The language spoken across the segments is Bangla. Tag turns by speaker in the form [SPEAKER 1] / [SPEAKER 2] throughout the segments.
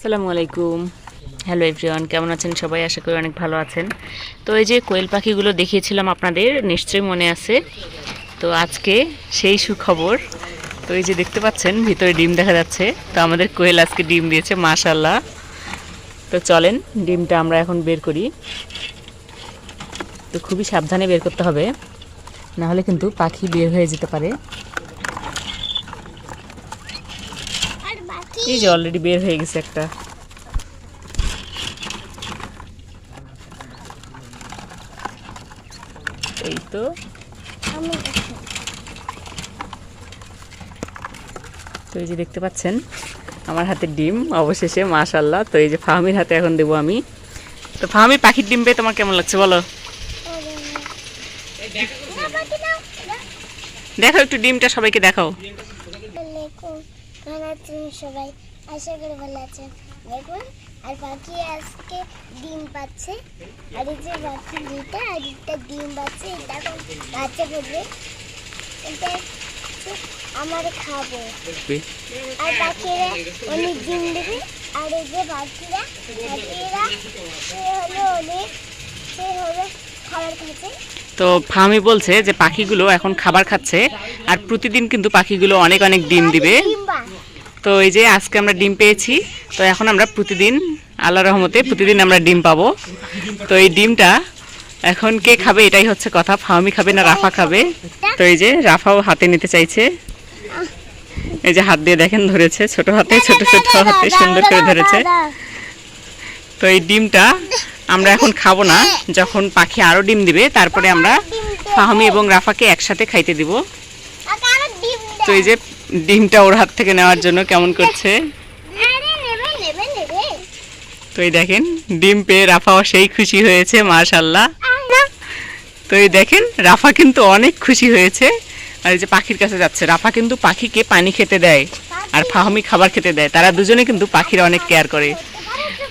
[SPEAKER 1] আসসালামু আলাইকুম। হ্যালো এভরিওয়ান, কেমন আছেন সবাই? আশা করি অনেক ভালো আছেন। তো এই যে কোয়েল পাখিগুলো দেখিয়েছিলাম আপনাদের, নিশ্চয়ই মনে আছে। তো আজকে সেই সুখবর। তো এই যে দেখতে পাচ্ছেন ভিতরে ডিম দেখা যাচ্ছে। তো আমাদের কোয়েল আজকে ডিম দিয়েছে, মাশাআল্লাহ। তো চলেন ডিমটা আমরা এখন বের করি। তো খুবই সাবধানে বের করতে হবে, না হলে কিন্তু পাখি বের হয়ে যেতে পারে। এই যে অলরেডি বের হয়ে গেছে একটা। এই তো তো এই যে দেখতে পাচ্ছেন আমার হাতে ডিম অবশেষে, মাশাআল্লাহ। তো এই যে ফাহমির হাতে এখন দেবো আমি। তো ফাহমি, পাখির ডিম পেয়ে তোমার কেমন লাগছে বলো? দেখো একটু ডিমটা সবাইকে দেখাও।
[SPEAKER 2] সবাই আশা করি ভালো আছেন। দেখুন, আর পাখি আজকে ডিম পাচ্ছে, আর এই যে পাখি দুইটা আর একটা ডিম পাচ্ছে, দেখুন বাচ্চা করবে, এটা আমার খাবো। আর পাখিরা অনেক ডিম দেবে, আর এই যে পাখিরা সে হবে খাবার খাচ্ছে।
[SPEAKER 1] তো ফাহমি বলছে যে পাখিগুলো এখন খাবার খাচ্ছে, আর প্রতিদিন কিন্তু পাখিগুলো অনেক অনেক ডিম দিবে। তো এই যে আজকে আমরা ডিম পেয়েছি, তো এখন আমরা প্রতিদিন আল্লাহর রহমতে প্রতিদিন আমরা ডিম পাবো। তো এই ডিমটা এখন কে খাবে এটাই হচ্ছে কথা। ফাহমি খাবে না রাফা খাবে? তো এই যে রাফাও হাতে নিতে চাইছে। এই যে হাত দিয়ে দেখেন ধরেছে, ছোট হাতে ছোট ছোট হাতে সুন্দর করে ধরেছে। তো এই ডিমটা আমরা এখন খাবো না, যখন পাখি আরো ডিম দিবে তারপরে আমরা ফাহমি এবং রাফাকে একসাথে খাইতে দিব। তো এই যে ডিমটা ওর হাত থেকে নেওয়ার জন্য কেমন করছে। তো এই দেখেন ডিম পেয়ে রাফাও সেই খুশি হয়েছে, মাশাআল্লাহ। তো এই দেখেন রাফা কিন্তু অনেক খুশি হয়েছে, আর এই যে পাখির কাছে যাচ্ছে। রাফা কিন্তু পাখিকে পানি খেতে দেয়, আর ফাহমি খাবার খেতে দেয়। তারা দুজনে কিন্তু পাখির অনেক কেয়ার করে।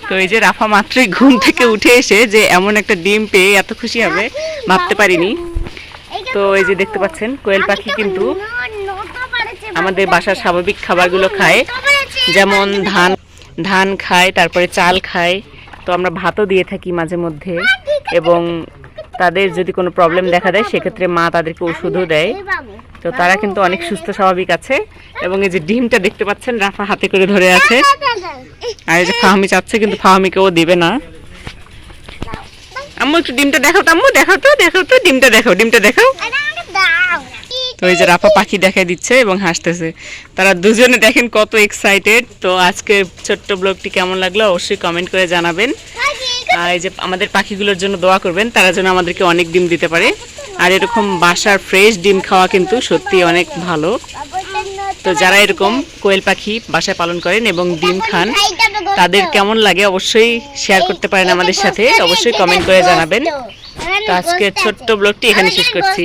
[SPEAKER 1] তো এই যে রাফা মাত্রই ঘুম থেকে উঠে এসে যে এমন একটা ডিম পেয়ে এত খুশি হবে ভাবতে পারিনি। তো এই যে দেখতে পাচ্ছেন কোয়েল পাখি কিন্তু আমাদের বাসার স্বাভাবিক খাবারগুলো খায়, যেমন ধান খায়, তারপরে চাল খায়। তো আমরা ভাতও দিয়ে থাকি মাঝে মধ্যে, এবং তাদের যদি কোনো প্রবলেম দেখা দেয় সেক্ষেত্রে মা তাদেরকে ওষুধও দেয়। তো তারা কিন্তু অনেক সুস্থ স্বাভাবিক আছে। এবং এই যে ডিমটা দেখতে পাচ্ছেন রাফা হাতে করে ধরে আছে, আর এই যে ফাহমি চাচ্ছে কিন্তু ফাহমিকেও দিবে না। আম্মু একটু ডিমটা দেখাও তো, আম্মু দেখাও তো, ডিমটা দেখাও, ডিমটা দেখাও। তো এই যে রাফা পাখি দেখাই দিচ্ছে এবং হাসতেছে। তারা দুজনে দেখেন কত এক্সাইটেড। তো আজকে ছোট্ট ব্লগটি কেমন লাগলো অবশ্যই কমেন্ট করে জানাবেন। আর এই যে আমাদের পাখিগুলোর জন্য দোয়া করবেন, তারা যেন আমাদেরকে অনেক ডিম দিতে পারে। আর এরকম বাসার ফ্রেশ ডিম খাওয়া কিন্তু সত্যি অনেক ভালো। তো যারা এরকম কোয়েল পাখি বাসায় পালন করেন এবং ডিম খান, তাদের কেমন লাগে অবশ্যই শেয়ার করতে পারেন আমাদের সাথে, অবশ্যই কমেন্ট করে জানাবেন। তো আজকে ছোট্ট ব্লগটি এখানে শেষ করছি।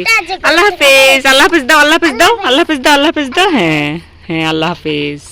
[SPEAKER 1] আল্লাহ হাফেজ। আল্লাহ হাফেজ দাও, আল্লাহ হাফেজ দাও, আল্লাহ হাফেজ দাও, আল্লাহ হাফেজ দাও। হ্যাঁ হ্যাঁ, আল্লাহ হাফেজ।